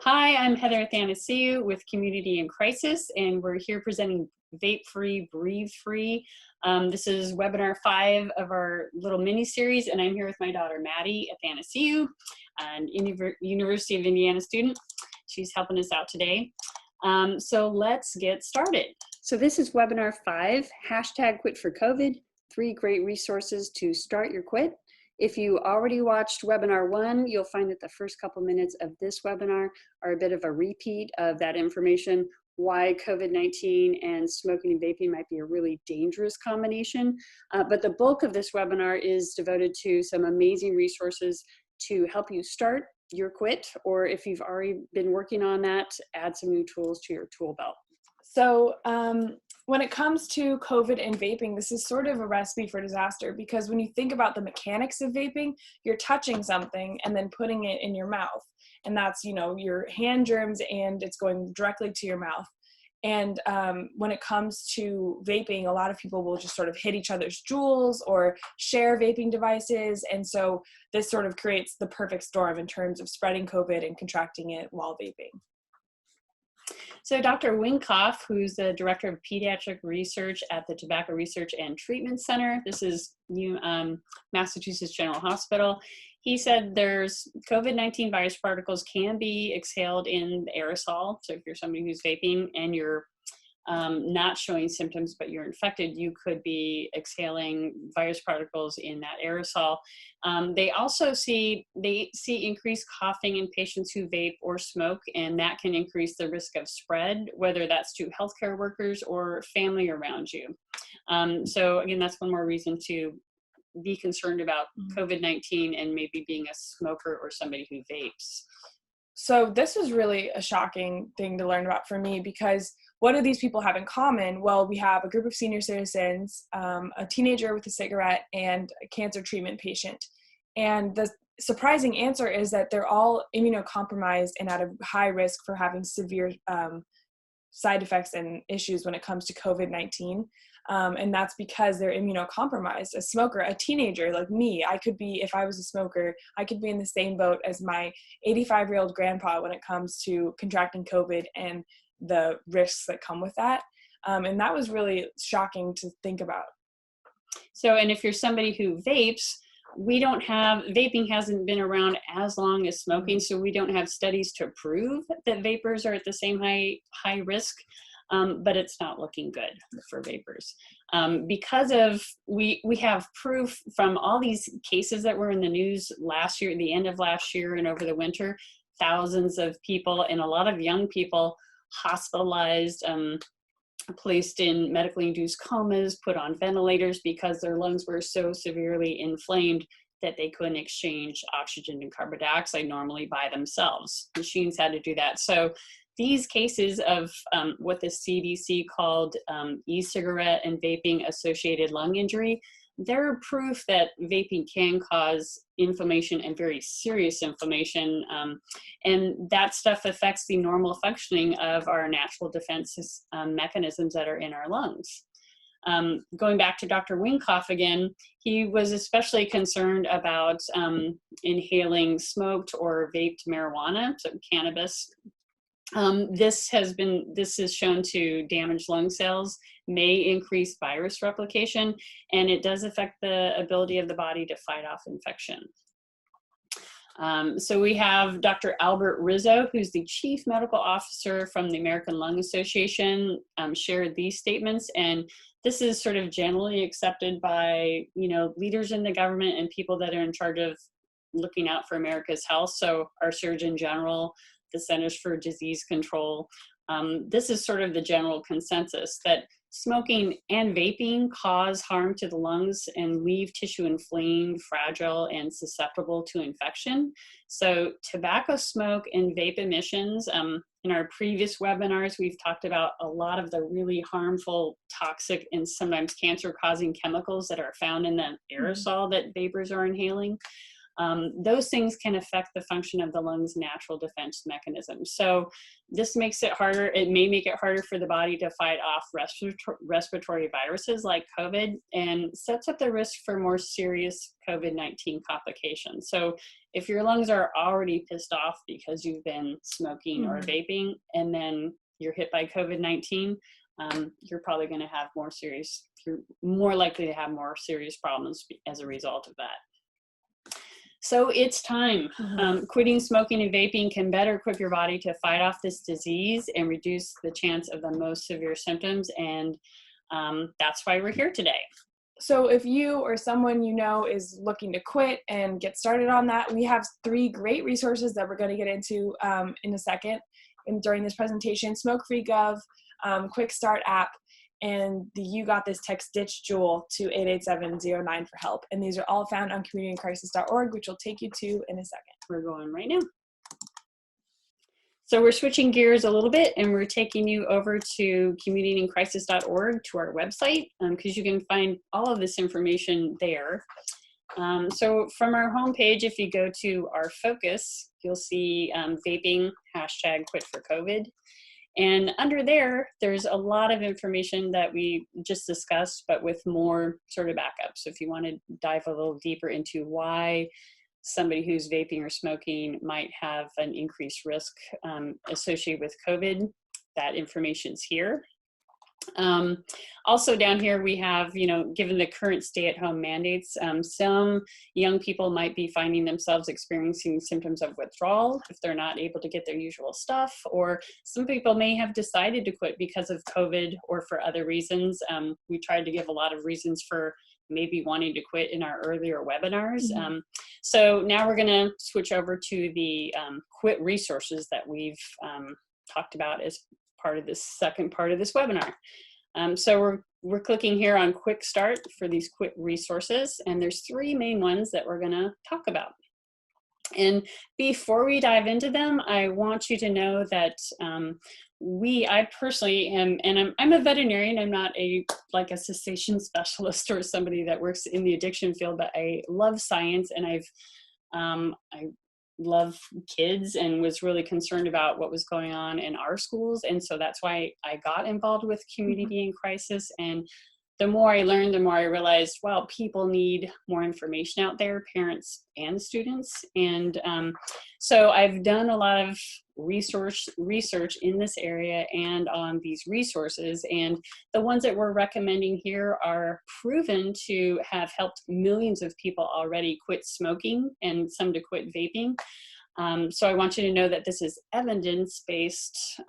Hi, I'm Heather Athanasiou with Community in Crisis, and we're here presenting Vape Free, Breathe Free. This is webinar 5 of our little mini series, and I'm here with my daughter Maddie Athanasiou, an University of Indiana student. She's helping us out today. So let's get started. So this is webinar 5, hashtag quit for COVID, 3 great resources to start your quit. If you already watched webinar 1, you'll find that the first couple minutes of this webinar are a bit of a repeat of that information, why COVID-19 and smoking and vaping might be a really dangerous combination. But the bulk of this webinar is devoted to some amazing resources to help you start your quit, or if you've already been working on that, add some new tools to your tool belt. So when it comes to COVID and vaping, this is sort of a recipe for disaster, because when you think about the mechanics of vaping, you're touching something and then putting it in your mouth. And that's, your hand germs, and it's going directly to your mouth. And when it comes to vaping, a lot of people will just sort of hit each other's jewels or share vaping devices. And so this sort of creates the perfect storm in terms of spreading COVID and contracting it while vaping. So Dr. Winkoff, who's the Director of Pediatric Research at the Tobacco Research and Treatment Center, this is Massachusetts General Hospital, he said there's COVID-19 virus particles can be exhaled in the aerosol. So if you're somebody who's vaping and you're not showing symptoms, but you're infected, you could be exhaling virus particles in that aerosol. They also see increased coughing in patients who vape or smoke, and that can increase the risk of spread, whether that's to healthcare workers or family around you. So again, that's one more reason to be concerned about COVID-19 and maybe being a smoker or somebody who vapes. So this was really a shocking thing to learn about for me, because what do these people have in common? Well, we have a group of senior citizens, a teenager with a cigarette, and a cancer treatment patient. And the surprising answer is that they're all immunocompromised and at a high risk for having severe side effects and issues when it comes to COVID-19. And that's because they're immunocompromised. A smoker, a teenager like me, if I was a smoker, I could be in the same boat as my 85-year-old grandpa when it comes to contracting COVID and the risks that come with that. And that was really shocking to think about. So, and if you're somebody who vapes, vaping hasn't been around as long as smoking, so we don't have studies to prove that vapors are at the same high risk. But it's not looking good for vapors. Because we have proof from all these cases that were in the news last year, the end of last year and over the winter, thousands of people and a lot of young people hospitalized, placed in medically induced comas, put on ventilators because their lungs were so severely inflamed that they couldn't exchange oxygen and carbon dioxide normally by themselves. Machines had to do that. So these cases of what the CDC called e-cigarette and vaping associated lung injury, they're proof that vaping can cause inflammation and very serious inflammation. And that stuff affects the normal functioning of our natural defense mechanisms that are in our lungs. Going back to Dr. Winkoff again, he was especially concerned about inhaling smoked or vaped marijuana, so cannabis. This is shown to damage lung cells, may increase virus replication, and it does affect the ability of the body to fight off infection. So we have Dr. Albert Rizzo, who's the Chief Medical Officer from the American Lung Association, shared these statements, and this is sort of generally accepted by leaders in the government and people that are in charge of looking out for America's health. So our Surgeon General, the Centers for Disease Control. This is sort of the general consensus that smoking and vaping cause harm to the lungs and leave tissue inflamed, fragile, and susceptible to infection. So tobacco smoke and vape emissions, in our previous webinars, we've talked about a lot of the really harmful, toxic, and sometimes cancer-causing chemicals that are found in the aerosol that vapors are inhaling. those things can affect the function of the lungs' natural defense mechanism. So this makes it harder. It may make it harder for the body to fight off respiratory viruses like COVID, and sets up the risk for more serious COVID-19 complications. So if your lungs are already pissed off because you've been smoking or vaping, and then you're hit by COVID-19, you're probably going to have you're more likely to have more serious problems as a result of that. So it's time. Quitting smoking and vaping can better equip your body to fight off this disease and reduce the chance of the most severe symptoms. And that's why we're here today. So if you or someone you know is looking to quit and get started on that, we have 3 great resources that we're going to get into in a second and during this presentation: Smokefreegov, QuickStart App, and the You Got This text Ditch Jewel to 88709 for help. And these are all found on communityincrisis.org, which we'll take you to in a second. We're going right now. So we're switching gears a little bit, and we're taking you over to communityincrisis.org, to our website, because you can find all of this information there. So from our homepage, if you go to our focus, you'll see vaping, #QuitForCovid. And under there, there's a lot of information that we just discussed, but with more sort of backup. So if you want to dive a little deeper into why somebody who's vaping or smoking might have an increased risk associated with COVID, that information's here. Also down here we have, given the current stay-at-home mandates, some young people might be finding themselves experiencing symptoms of withdrawal if they're not able to get their usual stuff, or some people may have decided to quit because of COVID or for other reasons. We tried to give a lot of reasons for maybe wanting to quit in our earlier webinars. So now we're going to switch over to the quit resources that we've talked about as part of this second part of this webinar. So we're clicking here on Quick Start for these quit resources, and there's 3 main ones that we're going to talk about. And before we dive into them, I want you to know that I personally am, and I'm a veterinarian. I'm not a cessation specialist or somebody that works in the addiction field, but I love science, and I love kids and was really concerned about what was going on in our schools. And so that's why I got involved with Community in Crisis. And the more I learned, the more I realized, well, people need more information out there, parents and students. And so I've done a lot of research in this area and on these resources. And the ones that we're recommending here are proven to have helped millions of people already quit smoking and some to quit vaping. So I want you to know that this is evidence-based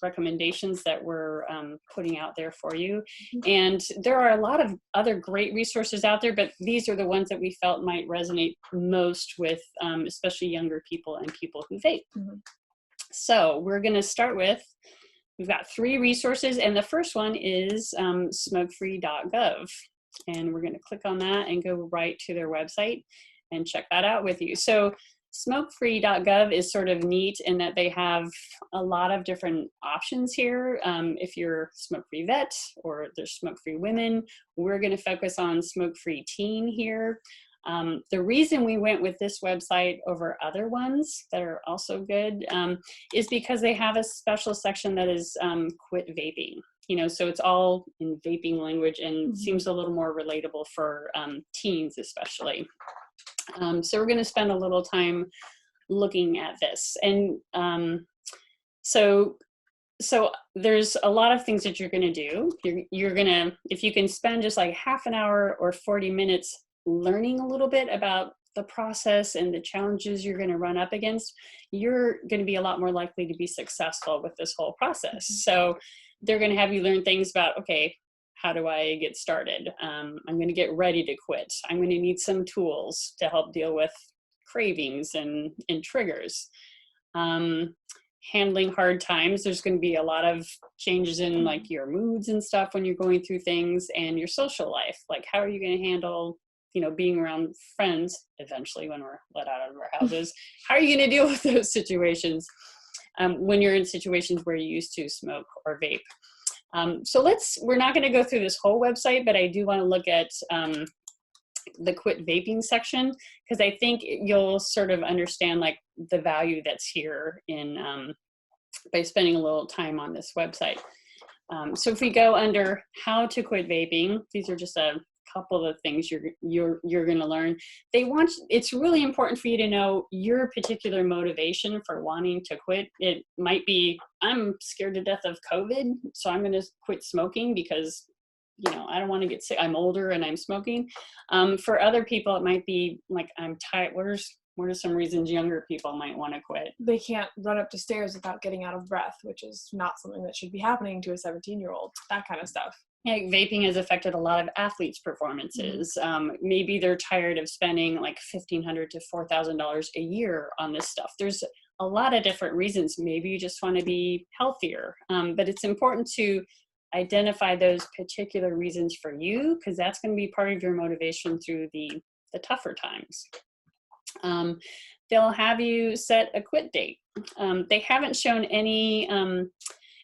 recommendations that we're putting out there for you. And there are a lot of other great resources out there, but these are the ones that we felt might resonate most with especially younger people and people who vape. So we're going to start with, we've got 3 resources, and the first one is smokefree.gov. And we're going to click on that and go right to their website and check that out with you. So smokefree.gov is sort of neat in that they have a lot of different options here. If you're smoke-free vet or there's smoke-free women, we're going to focus on smoke-free teen here. The reason we went with this website over other ones that are also good is because they have a special section that is quit vaping. So it's all in vaping language and seems a little more relatable for teens especially. So we're going to spend a little time looking at this. And so there's a lot of things that you're going to do. You're going to, if you can spend just like half an hour or 40 minutes learning a little bit about the process and the challenges you're going to run up against, you're going to be a lot more likely to be successful with this whole process. So they're going to have you learn things about, okay, how do I get started? I'm going to get ready to quit. I'm going to need some tools to help deal with cravings and triggers. Handling hard times. There's going to be a lot of changes in like your moods and stuff when you're going through things, and your social life. Like, how are you going to handle, being around friends eventually when we're let out of our houses? How are you going to deal with those situations when you're in situations where you used to smoke or vape? So we're not going to go through this whole website, but I do want to look at the quit vaping section, because I think you'll sort of understand like the value that's here in by spending a little time on this website. So if we go under how to quit vaping, these are just a couple of things you're going to learn. It's really important for you to know your particular motivation for wanting to quit. It might be, I'm scared to death of COVID, so I'm going to quit smoking because, you know, I don't want to get sick. I'm older and I'm smoking. For other people, it might be like, I'm tired. What are some reasons younger people might want to quit? They can't run up the stairs without getting out of breath, which is not something that should be happening to a 17-year-old, that kind of stuff. Yeah, vaping has affected a lot of athletes' performances. Maybe they're tired of spending like $1,500 to $4,000 a year on this stuff. There's a lot of different reasons. Maybe you just want to be healthier, but it's important to identify those particular reasons for you, because that's going to be part of your motivation through the tougher times. They'll have you set a quit date. They haven't shown any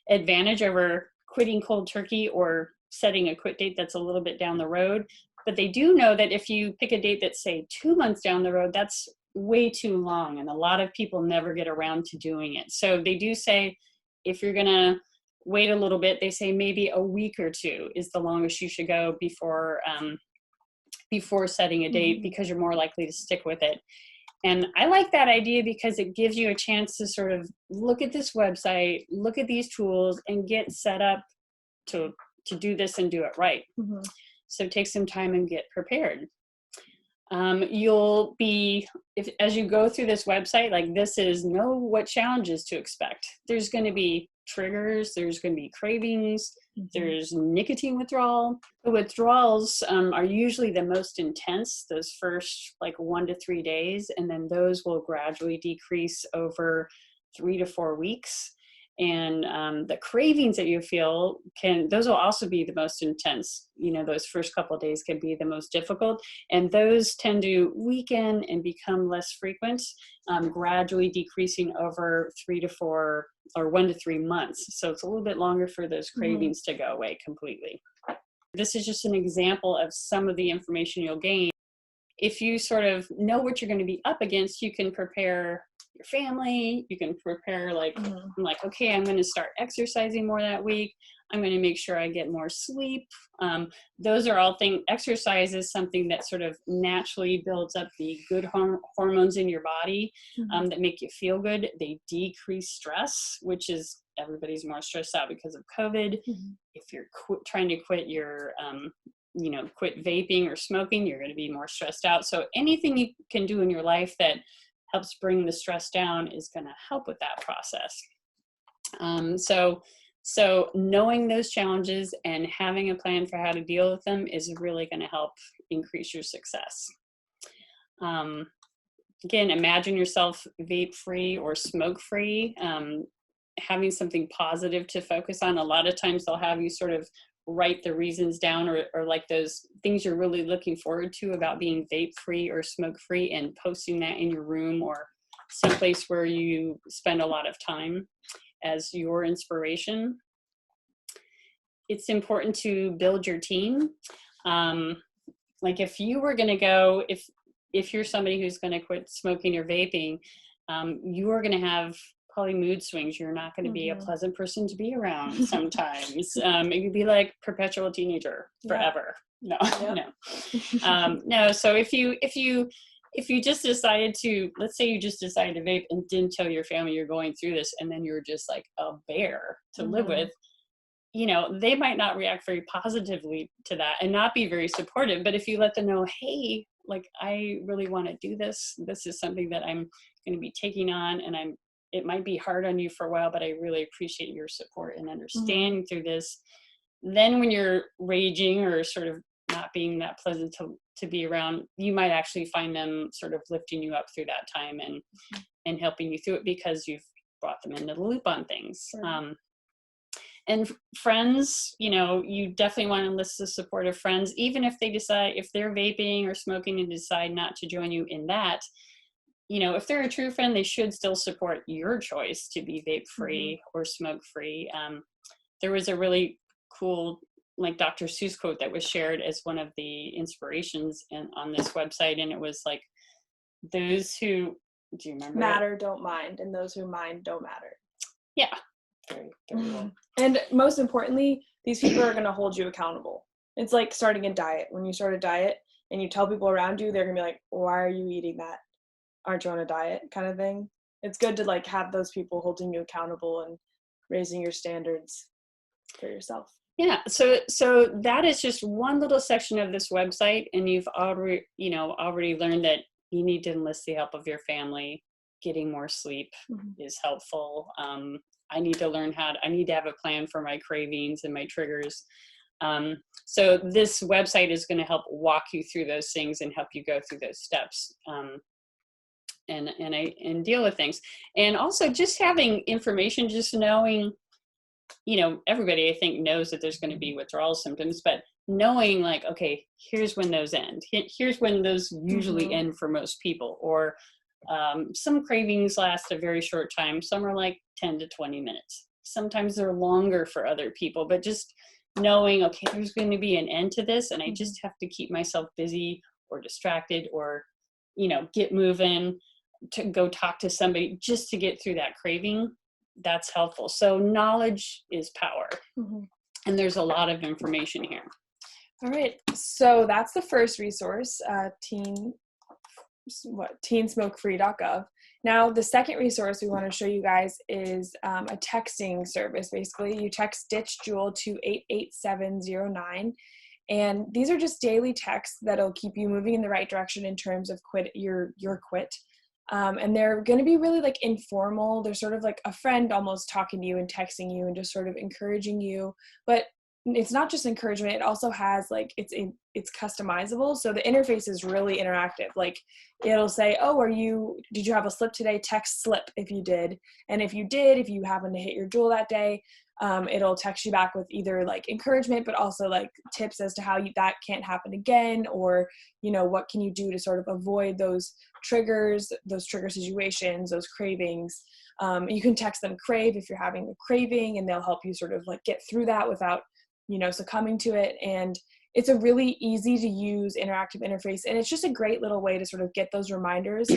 advantage over quitting cold turkey or setting a quit date that's a little bit down the road, but they do know that if you pick a date that's say 2 months down the road, that's way too long, and a lot of people never get around to doing it. So they do say if you're gonna wait a little bit, they say maybe a week or two is the longest you should go before setting a date, because you're more likely to stick with it. And I like that idea because it gives you a chance to sort of look at this website, look at these tools, and get set up to do this and do it right. So take some time and get prepared. You'll be, as you go through this website, like this is know what challenges to expect. There's going to be triggers, there's going to be cravings, there's nicotine withdrawal. The withdrawals are usually the most intense, those first like 1 to 3 days, and then those will gradually decrease over 3 to 4 weeks. And the cravings that you feel those will also be the most intense. You know, those first couple of days can be the most difficult, and those tend to weaken and become less frequent, gradually decreasing over 3 to 4 or 1 to 3 months. So it's a little bit longer for those cravings to go away completely. This is just an example of some of the information you'll gain. If you sort of know what you're going to be up against, you can prepare your family, you can prepare like, like, okay, I'm going to start exercising more that week. I'm going to make sure I get more sleep. Those are all things. Exercise is something that sort of naturally builds up the good hormones in your body that make you feel good. They decrease stress, which is everybody's more stressed out because of COVID. If you're trying to quit your quit vaping or smoking, you're going to be more stressed out. So anything you can do in your life that helps bring the stress down is going to help with that process. So knowing those challenges and having a plan for how to deal with them is really going to help increase your success. Again, imagine yourself vape-free or smoke-free, having something positive to focus on. A lot of times they'll have you sort of write the reasons down or like those things you're really looking forward to about being vape free or smoke free, and posting that in your room or someplace where you spend a lot of time as your inspiration. It's important to build your team. Like if you were going to go, if you're somebody who's going to quit smoking or vaping, you are going to have probably mood swings. You're not going to be a pleasant person to be around sometimes. It could be like perpetual teenager forever. No. No. So if you just decided to, let's say you just decided to vape and didn't tell your family you're going through this, and then you're just like a bear to live with, you know, they might not react very positively to that and not be very supportive. But if you let them know, hey, like I really want to do this. This is something that I'm going to be taking on, and it might be hard on you for a while, but I really appreciate your support and understanding through this. Then when you're raging or sort of not being that pleasant to be around, you might actually find them sort of lifting you up through that time and helping you through it because you've brought them into the loop on things. And friends, you know, you definitely want to enlist the support of friends, even if they're vaping or smoking and decide not to join you in that. You know, if they're a true friend, they should still support your choice to be vape free or smoke free. There was a really cool like Dr. Seuss quote that was shared as one of the inspirations on this website. And it was like, those who, do you remember matter don't mind, and those who mind don't matter. Yeah. Very, very well. And most importantly, these people are going to hold you accountable. It's like starting a diet. When you start a diet and you tell people around you, they're going to be like, why are you eating that? Aren't you on a diet, kind of thing? It's good to like have those people holding you accountable and raising your standards for yourself. Yeah. So that is just one little section of this website. And you've already learned that you need to enlist the help of your family. Getting more sleep is helpful. I need to learn I need to have a plan for my cravings and my triggers. So this website is going to help walk you through those things and help you go through those steps and deal with things. And also just having information, just knowing, everybody I think knows that there's going to be withdrawal symptoms, but knowing like, okay, here's when those end. Here's when those usually end for most people. Or some cravings last a very short time. Some are like 10 to 20 minutes. Sometimes they're longer for other people, but just knowing, okay, there's going to be an end to this, and I just have to keep myself busy or distracted or, get moving to go talk to somebody just to get through that craving. That's helpful. So knowledge is power. And there's a lot of information here. All right. So that's the first resource, teensmokefree.gov. Now, the second resource we want to show you guys is a texting service. Basically, you text Ditch Juul to 88709. And these are just daily texts that'll keep you moving in the right direction in terms of your quit. And they're going to be really like informal. They're sort of like a friend almost talking to you and texting you and just sort of encouraging you. But it's not just encouragement. It also has like, it's customizable. So the interface is really interactive. Like it'll say, oh, did you have a slip today? Text slip if you did. And if you did, if you happen to hit your Juul that day, it'll text you back with either like encouragement, but also like tips as to how that can't happen again, or, what can you do to sort of avoid those trigger situations, those cravings. You can text them crave if you're having a craving, and they'll help you sort of like get through that without, succumbing to it. And it's a really easy to use interactive interface. And it's just a great little way to sort of get those reminders.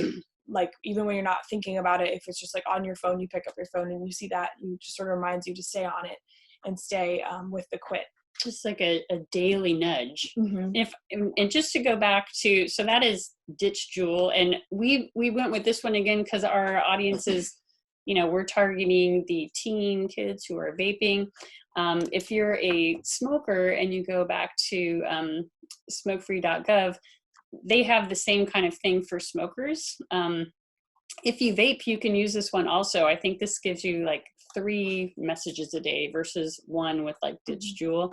Like even when you're not thinking about it, if it's just like on your phone, you pick up your phone and you see that, you just sort of reminds you to stay on it and stay with the quit. Just like a daily nudge. And just to go back to, so that is Ditch Juul. And we went with this one again because our audience is, we're targeting the teen kids who are vaping. If you're a smoker and you go back to smokefree.gov, they have the same kind of thing for smokers. If you vape, you can use this one also. I think this gives you like 3 messages a day versus 1 with like Ditch Juul.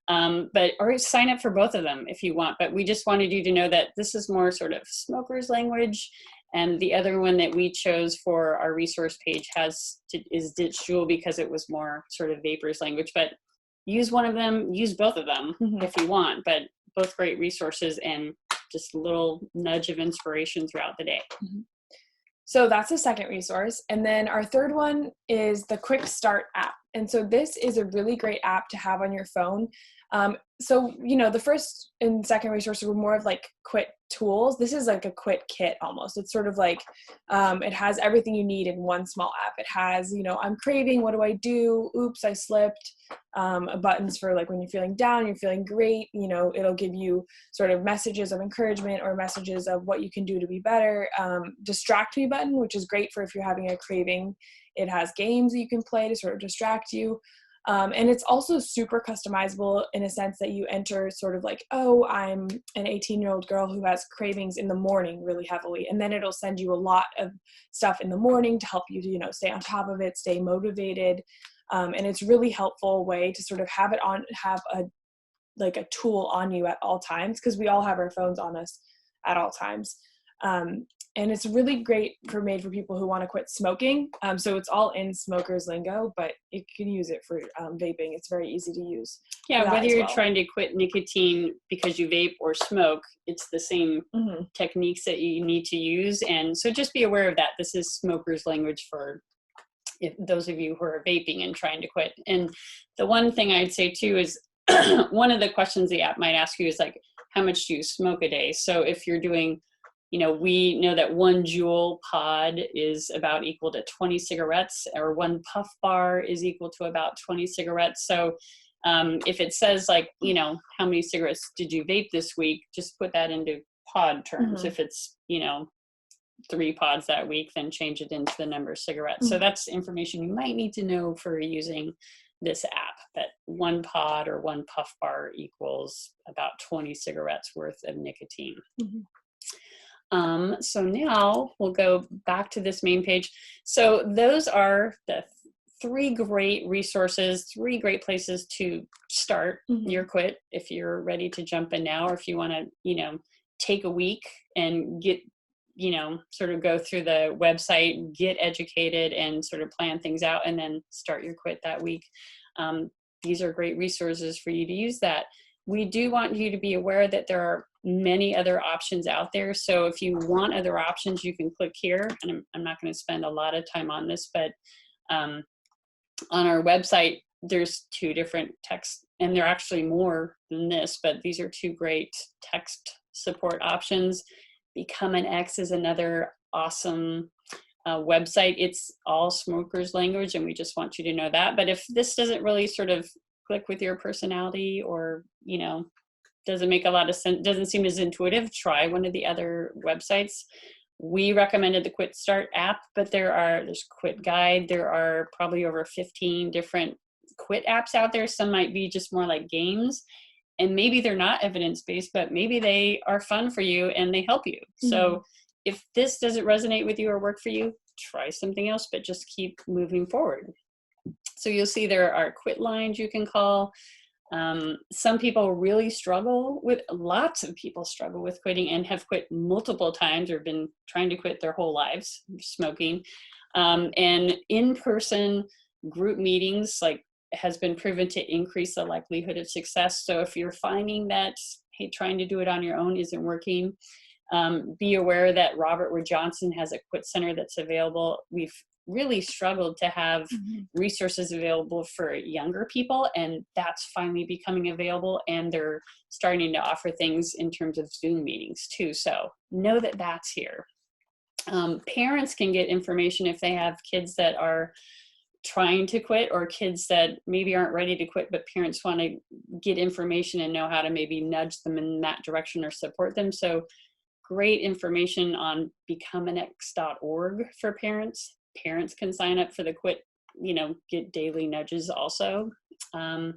Or sign up for both of them if you want. But we just wanted you to know that this is more sort of smokers language. And the other one that we chose for our resource page is Ditch Juul because it was more sort of vapors language. But use one of them, use both of them if you want. But both great resources and just a little nudge of inspiration throughout the day. So that's the second resource. And then our third one is the QuickStart App. And so this is a really great app to have on your phone. So, the first and second resources were more of like quit tools. This is like a quit kit almost. It's sort of like, it has everything you need in one small app. It has, I'm craving, what do I do? Oops, I slipped. Buttons for like when you're feeling down, you're feeling great. It'll give you sort of messages of encouragement or messages of what you can do to be better. Distract me button, which is great for if you're having a craving. It has games that you can play to sort of distract you. And it's also super customizable in a sense that you enter sort of like, oh, I'm an 18-year-old girl who has cravings in the morning really heavily. And then it'll send you a lot of stuff in the morning to help you to, stay on top of it, stay motivated. And it's really helpful way to sort of have a tool on you at all times, because we all have our phones on us at all times. And it's really great made for people who want to quit smoking. So it's all in smokers lingo, but you can use it for vaping. It's very easy to use. Yeah, whether you're trying to quit nicotine because you vape or smoke, it's the same techniques that you need to use. And so just be aware of that. This is smokers language for those of you who are vaping and trying to quit. And the one thing I'd say too is one of the questions the app might ask you is like, how much do you smoke a day? So if you're doing, we know that 1 Juul pod is about equal to 20 cigarettes, or 1 puff bar is equal to about 20 cigarettes. So if it says like, how many cigarettes did you vape this week, just put that into pod terms. If it's, 3 pods that week, then change it into the number of cigarettes. So that's information you might need to know for using this app, that 1 pod or 1 puff bar equals about 20 cigarettes worth of nicotine. So now we'll go back to this main page. So those are the 3 great resources, 3 great places to start your quit if you're ready to jump in now, or if you want to, take a week and get, sort of go through the website, get educated and sort of plan things out, and then start your quit that week. These are great resources for you to use that. We do want you to be aware that there are many other options out there. So if you want other options, you can click here. And I'm not going to spend a lot of time on this, but on our website, there's 2 different text, and there are actually more than this, but these are 2 great text support options. Become an X is another awesome website. It's all smokers language, and we just want you to know that. But if this doesn't really sort of click with your personality, or, doesn't make a lot of sense, doesn't seem as intuitive, try one of the other websites. We recommended the QuickStart app, but there's Quit Guide. There are probably over 15 different quit apps out there. Some might be just more like games, and maybe they're not evidence-based, but maybe they are fun for you and they help you. So if this doesn't resonate with you or work for you, try something else, but just keep moving forward. So you'll see there are quit lines you can call. Some people really lots of people struggle with quitting and have quit multiple times, or been trying to quit their whole lives smoking. And in-person group meetings has been proven to increase the likelihood of success. So if you're finding that, hey, trying to do it on your own isn't working, be aware that Robert Wood Johnson has a quit center that's available. We've really struggled to have resources available for younger people, and that's finally becoming available, and they're starting to offer things in terms of Zoom meetings too. So know that that's here. Parents can get information if they have kids that are trying to quit, or kids that maybe aren't ready to quit, but parents want to get information and know how to maybe nudge them in that direction or support them. So great information on becomeanx.org for parents. Parents can sign up for the quit, get daily nudges also. And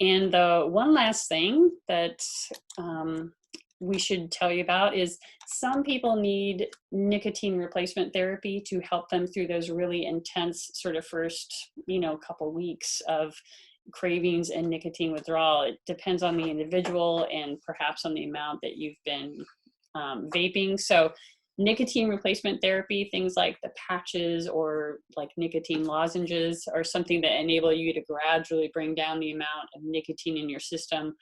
the one last thing that we should tell you about is some people need nicotine replacement therapy to help them through those really intense sort of first, couple weeks of cravings and nicotine withdrawal. It depends on the individual and perhaps on the amount that you've been vaping. So nicotine replacement therapy, things like the patches or like nicotine lozenges, are something that enable you to gradually bring down the amount of nicotine in your system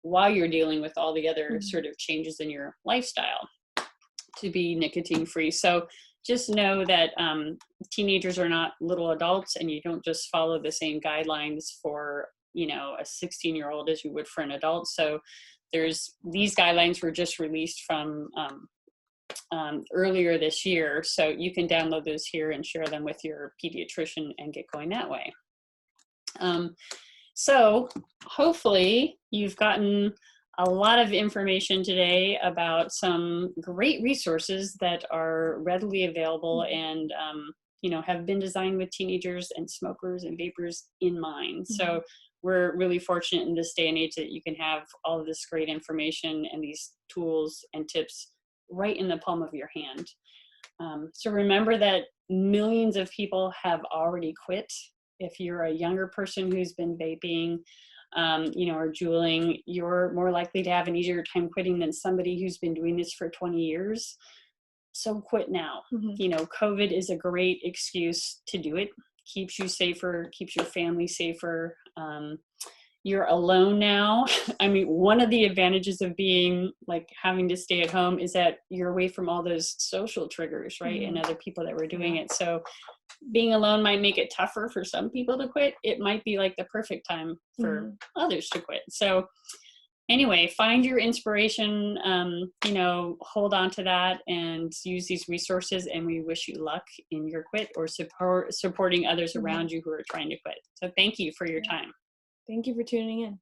while you're dealing with all the other sort of changes in your lifestyle to be nicotine free. So just know that teenagers are not little adults, and you don't just follow the same guidelines for, a 16-year-old as you would for an adult. So these guidelines were just released from earlier this year. So you can download those here and share them with your pediatrician and get going that way. So hopefully you've gotten a lot of information today about some great resources that are readily available and, have been designed with teenagers and smokers and vapors in mind. So we're really fortunate in this day and age that you can have all of this great information and these tools and tips right in the palm of your hand. So remember that millions of people have already quit. If you're a younger person who's been vaping, or juuling, you're more likely to have an easier time quitting than somebody who's been doing this for 20 years. So quit now. COVID is a great excuse to do it. Keeps you safer, keeps your family safer. You're alone now. I mean, one of the advantages of being having to stay at home is that you're away from all those social triggers, right? And other people that were doing it. So being alone might make it tougher for some people to quit, it might be like the perfect time for others to quit. So anyway, find your inspiration, hold on to that and use these resources, and we wish you luck in your quit or supporting others around you who are trying to quit. So thank you for your time. Thank you for tuning in.